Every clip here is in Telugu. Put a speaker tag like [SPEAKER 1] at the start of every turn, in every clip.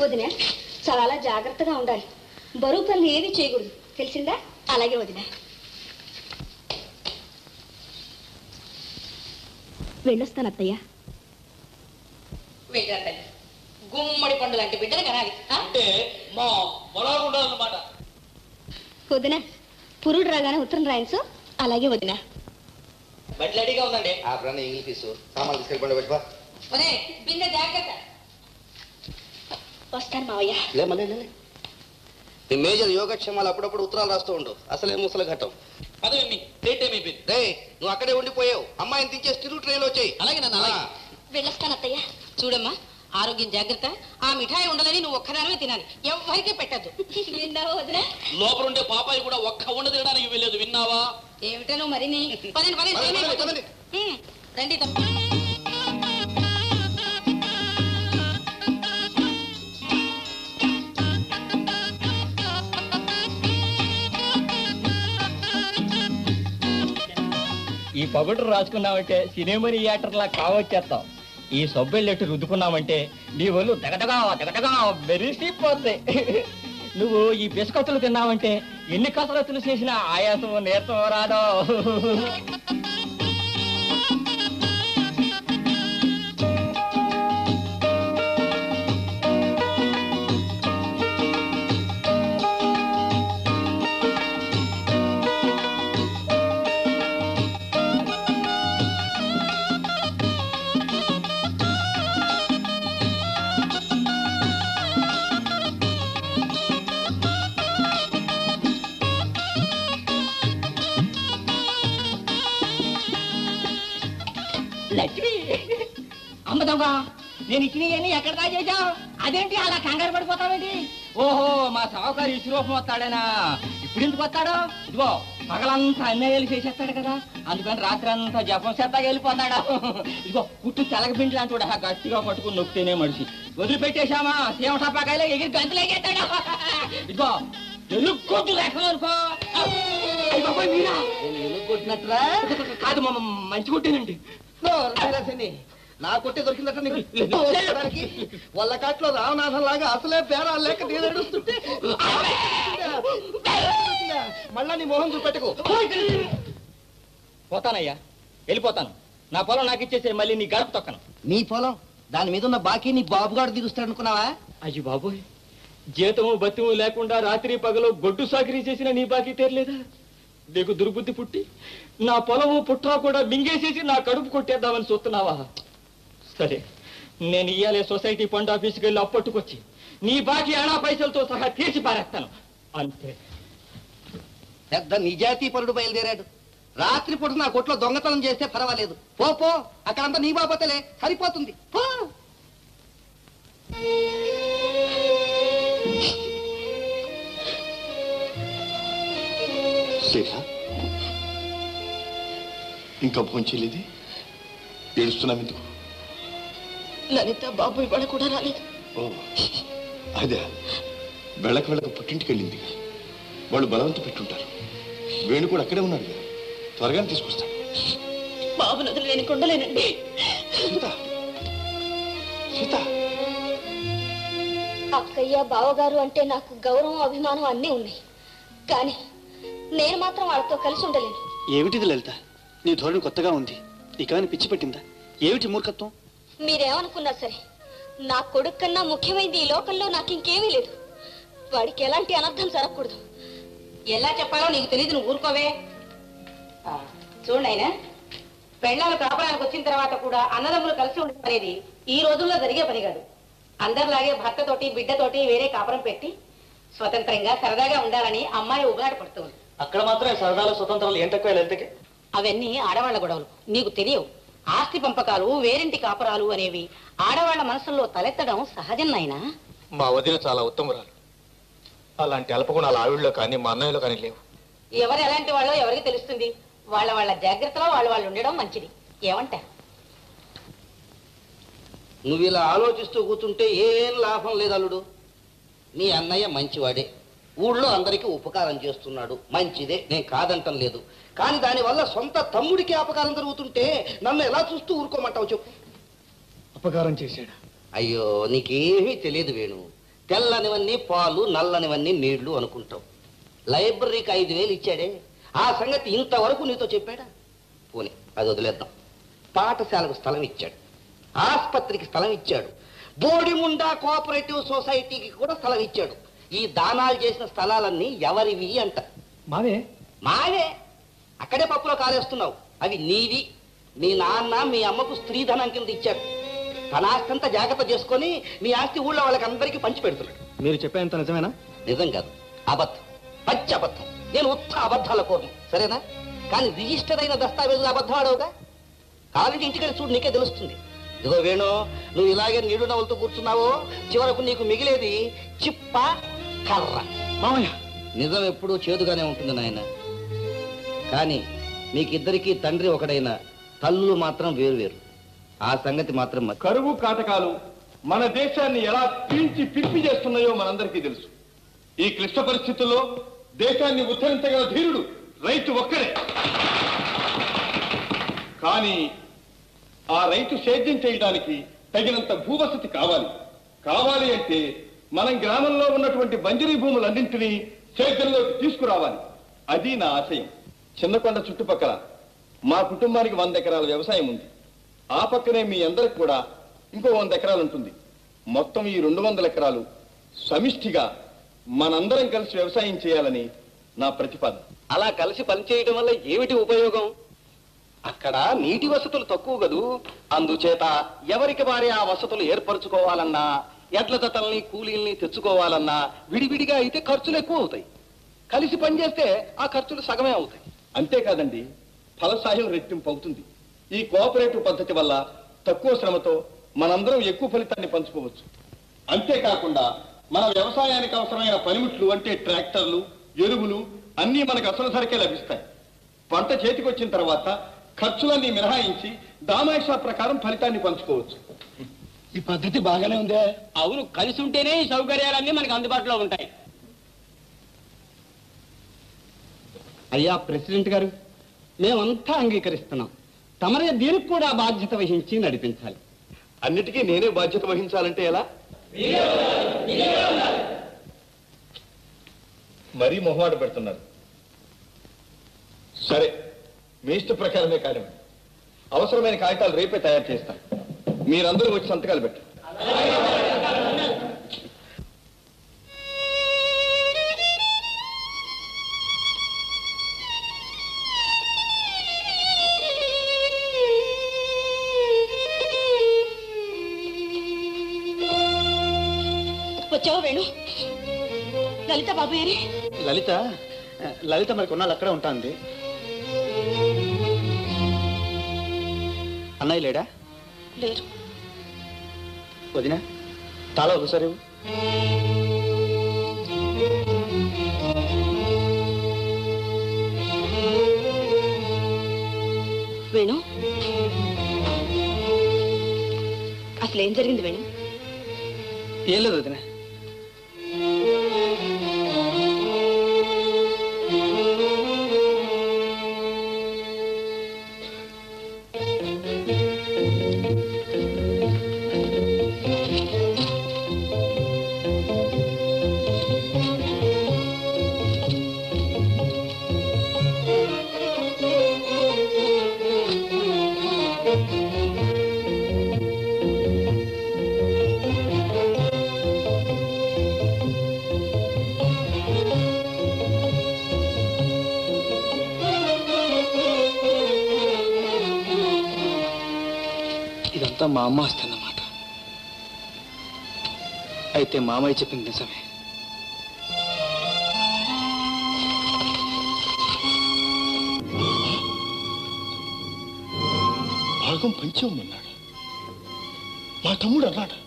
[SPEAKER 1] వదిన చాలా జాగ్రత్తగా ఉండాలి. బరువు పనులు ఏది చేయకూడదు, తెలిసిందా? అలాగే వదిన. వెళ్ళొస్తాను అత్తయ్య.
[SPEAKER 2] గుమ్మడి పండు లాంటి బిడ్డలు కనాలి అంటే మా ఉండాలన్నమాట.
[SPEAKER 1] వదిన పురుడు రాగానే ఉత్తరం రాయన్సు. అలాగే వదిన.
[SPEAKER 2] బట్లడిగా ఉందండి.
[SPEAKER 3] ఇంగ్లీష్ తీసు సామాన్లు తీసుకెళ్ళి పెట్టుకో.
[SPEAKER 2] బిందె జాగ్రత్త.
[SPEAKER 1] వస్తాను మావయ్య.
[SPEAKER 3] లేమలే నీ మేజర్ యోగక్షేమాలు అప్పుడప్పుడు ఉత్తరాలు రాస్తూ ఉండు. అసలే ముసలి ఘట్టం. నువ్వు అక్కడే ఉండిపోయావు. అమ్మాయిని దించే స్టిల్ ట్రైన్ వచ్చాయి.
[SPEAKER 2] అలాగే నన్ను అలాగే
[SPEAKER 1] వెళ్ళొస్తాను అత్తయ్య.
[SPEAKER 2] చూడమ్మా, ఆరోగ్యం జాగ్రత్త. ఆ మిఠాయి ఉండదని నువ్వు ఒక్కదానివే తినాలి, ఎవరికీ పెట్టద్దు.
[SPEAKER 1] విన్నావా వదిన?
[SPEAKER 2] లోపల ఉండే పాపాయి కూడా ఒక్క ఉండ తినడానికి వెళ్ళలేదు, విన్నావా? ఏమిటో నువ్వు మరి రండి తప్ప.
[SPEAKER 4] ఈ పౌడర్ రాసుకున్నామంటే సినిమాని థియేటర్లా కావచ్చేస్తాం. ఈ సబ్బెళ్ళెట్టు రుద్దుకున్నామంటే నీ ఒళ్ళు దగదగా మెరిసిపోతాయి. నువ్వు ఈ బిస్కత్తులు తిన్నావంటే ఎన్ని కసరత్తులు చేసినా ఆయాసం నీరసం రాదో. లక్ష్మి, అమ్మదమ్మా, నేను ఇచ్చినవన్నీ ఎక్కడ దాచేసావు? అదేంటి అలా కంగారు పడిపోతావేంటి? ఓహో, మా సావుకారు ఇసురూపం వస్తాడేనా? ఇప్పుడు ఎందుకు వస్తాడు? ఇదిగో పగలంతా అన్నయ్యలు చేసేస్తాడు కదా, అందుకని రాత్రి అంతా జపం చేస్తాగా వెళ్ళిపోతాడు. ఇదిగో పుట్టు తెలగపిండి లాంటి కూడా గట్టిగా పట్టుకుని నొక్కితేనే మనిషి. వదిలిపెట్టేశామా సీమ టపాకాయలు ఎగిరి గంతులేగేస్తాడు. ఇదిగో ఎలుక్కొట్టు లేకనుకో. మీరా ఎలుక్కొట్టినట్రా? కాదు మా మంచి కొట్టేనండి.
[SPEAKER 3] నా కొట్టే దొరికిందట నీకు వాళ్ళ కాట్లో రామనాథం లాగా అసలే పేరాలు లేక నేను నడుస్తుంటే మళ్ళా నీ మొహం చూపెట్టుకో.
[SPEAKER 4] పోతానయ్యా, వెళ్ళిపోతాను. నా పొలం నాకు ఇచ్చేసే, మళ్ళీ నీ గడప తొక్కను.
[SPEAKER 3] నీ పొలం దాని మీద ఉన్న బాకీ నీ బాబుగాడు తీరుస్తాడు అనుకున్నావా?
[SPEAKER 4] అయ్యి బాబోయ్, జీతము బతిము లేకుండా రాత్రి పగలు గొడ్డు సాకిరీ చేసిన నీ బాకీ తీరలేదా? నీకు దుర్బుద్ధి పుట్టి నా పొలము పుట్రా కూడా మింగేసేసి నా కడుపు కొట్టేద్దామని చూస్తున్నావా? సరే, నేను ఇయ్యాలే సొసైటీ ఫండ్ ఆఫీస్కి వెళ్ళి అప్పట్టుకొచ్చి నీ బాకీ అనా పైసలతో సహా తీర్చి పారేస్తాను, అంతే.
[SPEAKER 3] పెద్ద నిజాతీ పరుడు బయలుదేరాడు. రాత్రి పూట నా కొట్లో దొంగతనం చేస్తే పర్వాలేదు, పో అక్కడంతా నీ బాబతలే సరిపోతుంది, పో.
[SPEAKER 5] ఇంకా భోంచేలేది? ఏడుస్తున్నాం ఎందుకు?
[SPEAKER 2] లలిత బాబు ఇవాళ కూడా రాలేదు.
[SPEAKER 5] ఓ అదే, వెళ్ళక పుట్టింటికి వెళ్ళింది. వాళ్ళు బలవంత పెట్టుంటారు. వేణు కూడా అక్కడే ఉన్నాడు కదా, త్వరగానే తీసుకొస్తాడు.
[SPEAKER 2] బాబు నదులు నేను కొండలేనండి.
[SPEAKER 5] సీత, సీత.
[SPEAKER 1] అక్కయ్య బావగారు అంటే నాకు గౌరవం అభిమానం అన్నీ ఉన్నాయి, కానీ నేను మాత్రం వాళ్ళతో కలిసి ఉండలేను.
[SPEAKER 6] ఏమిటిది లలిత, నీ ధోరణి కొత్తగా ఉంది. నీకేమైనా పిచ్చి పెట్టిందా? ఏమిటి మూర్ఖత్వం?
[SPEAKER 1] మీరేమనుకున్నా సరే, నా కొడుకు కన్నా ముఖ్యమైనది ఈ లోకంలో నాకు ఇంకేమీ లేదు. వాడికి ఎలాంటి అనర్థం జరగకూడదు.
[SPEAKER 2] ఎలా చెప్పాలో నీకు తెలియదు, నువ్వు ఊరుకోవే. చూడండి ఆయన, పెళ్ళాలు కాపడానికి వచ్చిన తర్వాత కూడా అన్నదమ్ములు కలిసి ఉండడం అనేది ఈ రోజుల్లో జరిగే పని కాదు. అందరిలాగే భర్తతోటి బిడ్డతోటి వేరే కాపురం పెట్టి స్వతంత్రంగా సరదాగా ఉండాలని అమ్మాయి ఉబలాట పడుతుంది.
[SPEAKER 6] అక్కడ మాత్రమే సరదాలు స్వతంత్రాలు ఏం తక్కువ లలితకి?
[SPEAKER 2] అవన్నీ ఆడవాళ్ల గొడవలు, నీకు తెలియవు. ఆస్తి పంపకాలు, వేరింటి కాపురాలు అనేవి ఆడవాళ్ల మనసుల్లో తలెత్తడం సహజం నాయనా.
[SPEAKER 7] మా వదిన చాలా ఉత్తమురాలు. అలాంటి అల్పగుణాలు ఆవిడలో కానీ మా అన్నయ్యలో కానీ లేవు.
[SPEAKER 2] ఎవరు ఎలాంటి వాళ్ళో ఎవరికి తెలుస్తుంది? వాళ్ళ జాగ్రత్తలో వాళ్ళు ఉండడం మంచిది. ఏమంటారు?
[SPEAKER 3] నువ్వు ఇలా ఆలోచిస్తూ కూర్చుంటే ఏం లాభం లేదు అల్లుడు. మీ అన్నయ్య మంచివాడే, ఊళ్ళో అందరికీ ఉపకారం చేస్తున్నాడు, మంచిదే, నేను కాదంటం లేదు. కానీ దానివల్ల సొంత తమ్ముడికి అపకారం జరుగుతుంటే నన్ను ఎలా చూస్తూ ఊరుకోమంటావు చెప్పు?
[SPEAKER 6] అపకారం చేశాడా?
[SPEAKER 3] అయ్యో, నీకేమీ తెలియదు వేణు. తెల్లనివన్నీ పాలు, నల్లనివన్నీ నీళ్లు అనుకుంటావు. లైబ్రరీకి 5,000 ఇచ్చాడే, ఆ సంగతి ఇంతవరకు నీతో చెప్పాడా? పోనీ అది వదిలేద్దాం. పాఠశాలకు స్థలం ఇచ్చాడు, ఆస్పత్రికి స్థలం ఇచ్చాడు, బోడిముండా కోఆపరేటివ్ సొసైటీకి కూడా స్థలం ఇచ్చాడు. ఈ దానాలు చేసిన స్థలాలన్నీ ఎవరివి అంట?
[SPEAKER 6] మావే.
[SPEAKER 3] మావే. అక్కడే పప్పులో కాలేస్తున్నావు. అవి నీవి. మీ నాన్న మీ అమ్మకు స్త్రీధనం కింద ఇచ్చాడు. తన ఆస్తంతా జాగ్రత్త చేసుకొని మీ ఆస్తి ఊళ్ళో వాళ్ళకి అందరికీ పంచి పెడుతున్నాడు.
[SPEAKER 6] మీరు చెప్పేంత నిజమేనా?
[SPEAKER 3] నిజం కాదు, అబద్ధం, పచ్చి అబద్ధం. నేను ఉత్త అబద్ధాల కోరను, సరేనా? కానీ రిజిస్టర్ అయిన దస్తావేజులు అబద్ధం ఆడవుగా. కావాలంటే ఇంటికి చూడు, నీకే తెలుస్తుంది. ఇదిగో వేణు, నువ్వు ఇలాగే నీడు నవ్వులతో కూర్చున్నావో చివరకు నీకు మిగిలేది చిప్ప, కర్ర.
[SPEAKER 6] మామయ్య,
[SPEAKER 3] నిజం ఎప్పుడూ చేదుగానే ఉంటుంది నాయన. కానీ మీకిద్దరికీ తండ్రి ఒకడైన తల్లులు మాత్రం వేరు. ఆ సంగతి మాత్రం
[SPEAKER 5] కరువు కాటకాలు మన దేశాన్ని ఎలా పీల్చి పిప్పి చేస్తున్నాయో మనందరికీ తెలుసు. ఈ క్లిష్ట పరిస్థితుల్లో దేశాన్ని ఉద్ధరించగల ధీరుడు రైతు ఒక్కడే. కానీ ఆ రైతు సేద్యం చేయడానికి తగినంత భూవసతి కావాలి అంటే మనం గ్రామంలో ఉన్నటువంటి బంజరీ భూములన్నింటినీ సేద్యంలోకి తీసుకురావాలి. అది నా ఆశయం. చిన్నకొండ చుట్టుపక్కల మా కుటుంబానికి 100 ఎకరాల వ్యవసాయం ఉంది. ఆ పక్కనే మీ అందరికి కూడా ఇంకో 100 ఎకరాలు ఉంటుంది. మొత్తం ఈ 200 ఎకరాలు సమిష్టిగా మనందరం కలిసి వ్యవసాయం చేయాలని నా ప్రతిపాదన.
[SPEAKER 6] అలా కలిసి పనిచేయడం వల్ల ఏమిటి ఉపయోగం? అక్కడ నీటి వసతులు తక్కువ కదూ. అందుచేత ఎవరికి వారే ఆ వసతులు ఏర్పరచుకోవాలన్నా, ఎడ్ల జతల్ని కూలీల్ని తెచ్చుకోవాలన్నా విడివిడిగా అయితే ఖర్చులు ఎక్కువ అవుతాయి. కలిసి పనిచేస్తే ఆ ఖర్చులు సగమే అవుతాయి.
[SPEAKER 5] అంతేకాదండి, ఫలసాయం రెట్టింపు అవుతుంది. ఈ కోఆపరేటివ్ పద్ధతి వల్ల తక్కువ శ్రమతో మనందరం ఎక్కువ ఫలితాన్ని పంచుకోవచ్చు. అంతేకాకుండా మన వ్యవసాయానికి అవసరమైన పనిముట్లు అంటే ట్రాక్టర్లు, ఎరువులు అన్నీ మనకు అసలు ధరకే లభిస్తాయి. పంట చేతికొచ్చిన తర్వాత ఖర్చులన్నీ మినహాయించి దామాషా ప్రకారం ఫలితాన్ని పంచుకోవచ్చు.
[SPEAKER 6] ఈ పద్ధతి బాగానే ఉందే. అవును, కలిసి ఉంటేనే ఈ సౌకర్యాలన్నీ మనకు అందుబాటులో ఉంటాయి. అయ్యా ప్రెసిడెంట్ గారు, మేమంతా అంగీకరిస్తున్నాం. తమరే దీనికి కూడా బాధ్యత వహించి నడిపించాలి.
[SPEAKER 5] అన్నిటికీ నేనే బాధ్యత వహించాలంటే ఎలా? మరీ మొహమాట పెడుతున్నారు. సరే, మీ ఇష్ట ప్రకారమే కానివ్వండి. అవసరమైన కాగితాలు రేపే తయారు చేస్తాను. మీరందరూ వచ్చి సంతకాలు పెట్టండి.
[SPEAKER 1] వచ్చావా వేణు? లలిత బాబు ఏరి?
[SPEAKER 6] లలిత మరి కొన్నాళ్ళు అక్కడే ఉంటుంది. అన్నయ్య లేడా?
[SPEAKER 1] లేరు.
[SPEAKER 6] వదినా తాళ ఒకసారి
[SPEAKER 1] వేణు, అసలు ఏం జరిగింది వేణు?
[SPEAKER 6] ఏం లేదు వదినా. ఇదంతా మా అమ్మ వస్తుందన్నమాట. అయితే మామయ్య చెప్పింది నిజమే.
[SPEAKER 5] భాగం పంచమన్నాడు. మా తమ్ముడు అన్నాడు.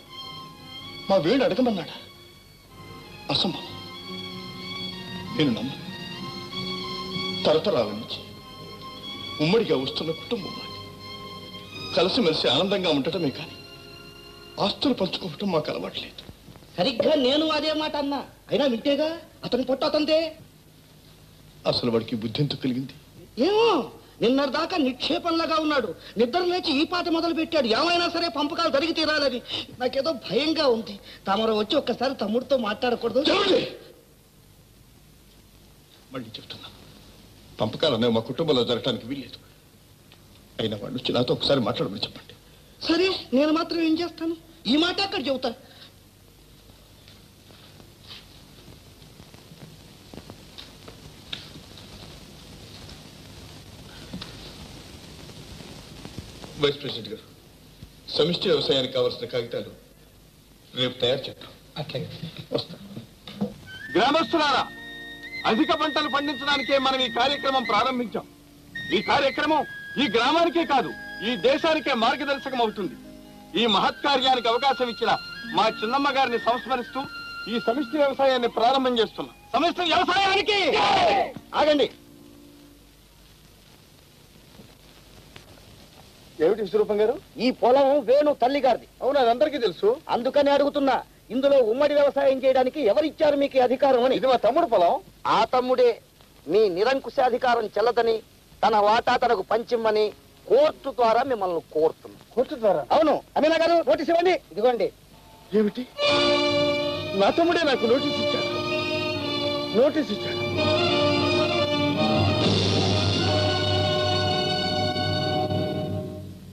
[SPEAKER 5] మా వేడు అడగమన్నాడా? అసంభవం. నేను నమ్మను. తరతరాల నుంచి ఉమ్మడిగా వస్తున్న కుటుంబం మాది. కలిసిమెలిసి ఆనందంగా ఉండటమే కానీ ఆస్తులు పంచుకోవటం మాకు అలవాట్లేదు.
[SPEAKER 3] సరిగ్గా నేను అదే మాట అన్నా. అయినా వింటేగా, అతని పొట్ట అతంతే.
[SPEAKER 5] అసలు వాడికి బుద్ధి ఎందుకు కలిగింది?
[SPEAKER 3] ఏమో, నిన్నటిదాకా నిక్షేపంలాగా ఉన్నాడు. నిద్ర లేచి ఈ పాట మొదలు పెట్టాడు. ఏమైనా సరే పంపకాలు జరిగి తీరాలని. నాకేదో భయంగా ఉంది. తమరు వచ్చి ఒక్కసారి తమ్ముడితో మాట్లాడకూడదు?
[SPEAKER 5] మళ్ళీ చెప్తున్నా, పంపకాలు అనేవి మా కుటుంబంలో జరగడానికి వీల్లేదు. అయినా వాళ్ళు వచ్చి నాతో ఒకసారి మాట్లాడమని చెప్పండి.
[SPEAKER 3] సరే, నేను మాత్రం ఏం చేస్తాను? ఈ మాట అక్కడ చెబుతా.
[SPEAKER 5] వైస్ ప్రెసిడెంట్ గారు, సమిష్టి వ్యవసాయానికి కావాల్సిన కాగితాలు రేపు తయారు చేద్దాం.
[SPEAKER 7] అట్లాగే
[SPEAKER 5] వస్తా. గ్రామస్తులారా, అధిక పంటలు పండించడానికే మనం ఈ కార్యక్రమం ప్రారంభించాం. ఈ కార్యక్రమం ఈ గ్రామానికే కాదు, ఈ దేశానికే మార్గదర్శకం అవుతుంది. ఈ మహత్కార్యానికి అవకాశం ఇచ్చిన మా చిన్నమ్మ గారిని సంస్మరిస్తూ ఈ సమిష్టి వ్యవసాయాన్ని ప్రారంభం చేస్తున్నాం. సమిష్టి వ్యవసాయానికి ఆగండి. ఏమిటి విశ్వరూపం గారు?
[SPEAKER 3] ఈ పొలం వేణు తల్లి గారిది.
[SPEAKER 5] అవును, అది అందరికీ తెలుసు.
[SPEAKER 3] అందుకని అడుగుతున్నా, ఇందులో ఉమ్మడి వ్యవసాయం చేయడానికి ఎవరిచ్చారు మీకు అధికారం అని?
[SPEAKER 5] ఇది మా తమ్ముడు పొలం.
[SPEAKER 3] ఆ తమ్ముడే మీ నిరంకుశాధికారం చెల్లదని, తన వాటా తనకు పంచిమ్మని కోర్టు ద్వారా మిమ్మల్ని కోరుతున్నాం.
[SPEAKER 5] కోర్టు ద్వారా?
[SPEAKER 3] అవును. అమీనా గారు, నోటీస్ ఇవ్వండి. ఇదిగోండి.
[SPEAKER 5] ఏమిటి? నా తమ్ముడే నాకు నోటీస్ ఇచ్చాడు.